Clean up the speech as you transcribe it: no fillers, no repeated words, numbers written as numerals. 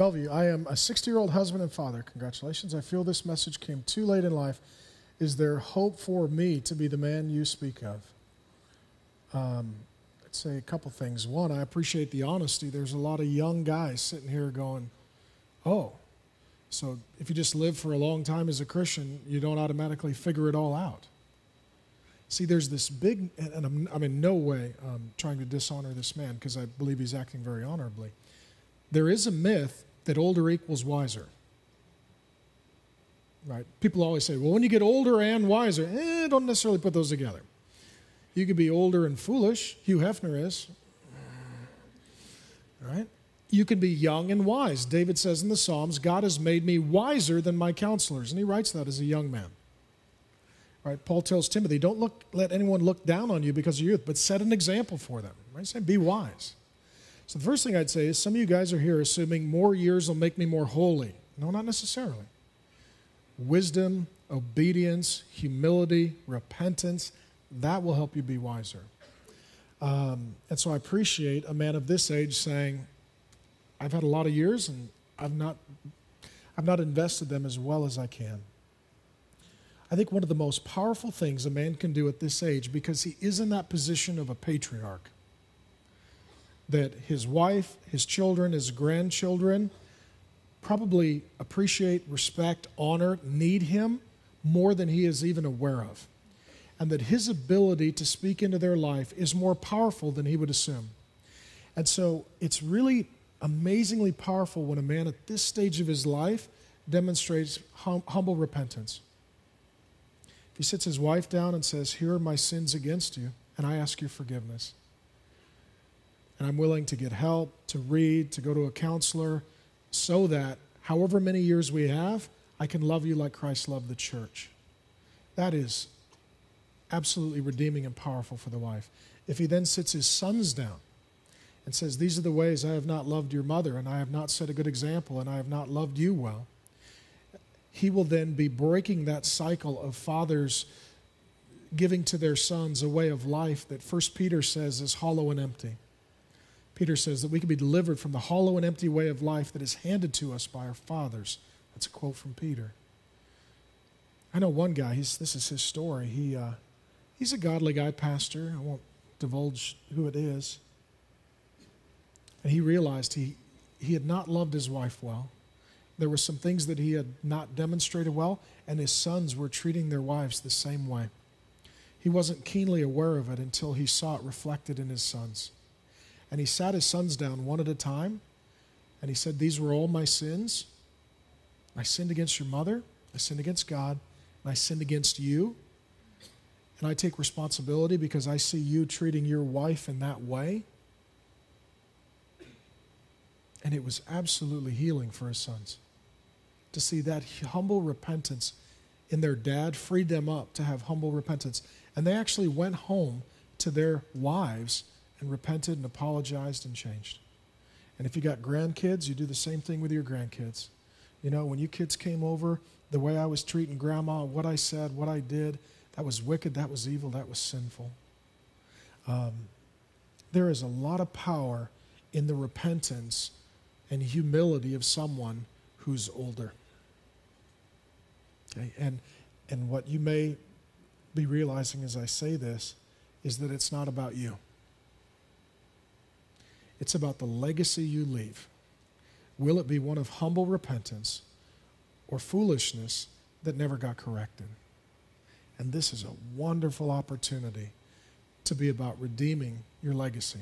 Bellevue, I am a 60-year-old husband and father. Congratulations. I feel this message came too late in life. Is there hope for me to be the man you speak of? I'd say a couple things. One, I appreciate the honesty. There's a lot of young guys sitting here going, oh, so if you just live for a long time as a Christian, you don't automatically figure it all out. See, there's this big, and I'm in no way trying to dishonor this man because I believe he's acting very honorably. There is a myth that older equals wiser. Right? People always say, well, when you get older and wiser, don't necessarily put those together. You could be older and foolish. Hugh Hefner is. Right? You can be young and wise. David says in the Psalms, God has made me wiser than my counselors. And he writes that as a young man. Right? Paul tells Timothy, don't let anyone look down on you because of your youth, but set an example for them. Right? Say, be wise. So the first thing I'd say is some of you guys are here assuming more years will make me more holy. No, not necessarily. Wisdom, obedience, humility, repentance, that will help you be wiser. And so I appreciate a man of this age saying, I've had a lot of years and I've not invested them as well as I can. I think one of the most powerful things a man can do at this age, because he is in that position of a patriarch, that his wife, his children, his grandchildren probably appreciate, respect, honor, need him more than he is even aware of. And that his ability to speak into their life is more powerful than he would assume. And so it's really amazingly powerful when a man at this stage of his life demonstrates humble repentance. If he sits his wife down and says, here are my sins against you, and I ask your forgiveness. And I'm willing to get help, to read, to go to a counselor, so that however many years we have, I can love you like Christ loved the church. That is absolutely redeeming and powerful for the wife. If he then sits his sons down and says, these are the ways I have not loved your mother, and I have not set a good example, and I have not loved you well, he will then be breaking that cycle of fathers giving to their sons a way of life that 1 Peter says is hollow and empty. Peter says that we can be delivered from the hollow and empty way of life that is handed to us by our fathers. That's a quote from Peter. I know one guy, this is his story. He's a godly guy, pastor. I won't divulge who it is. And he realized he had not loved his wife well. There were some things that he had not demonstrated well, and his sons were treating their wives the same way. He wasn't keenly aware of it until he saw it reflected in his sons. And he sat his sons down one at a time, and he said, these were all my sins. I sinned against your mother, I sinned against God, and I sinned against you. And I take responsibility because I see you treating your wife in that way. And it was absolutely healing for his sons. To see that humble repentance in their dad freed them up to have humble repentance. And they actually went home to their wives and repented and apologized and changed. And if you got grandkids, you do the same thing with your grandkids. You know, when you kids came over, the way I was treating grandma, what I said, what I did, that was wicked, that was evil, that was sinful. There is a lot of power in the repentance and humility of someone who's older. Okay? And what you may be realizing as I say this is that it's not about you. It's about the legacy you leave. Will it be one of humble repentance or foolishness that never got corrected? And this is a wonderful opportunity to be about redeeming your legacy.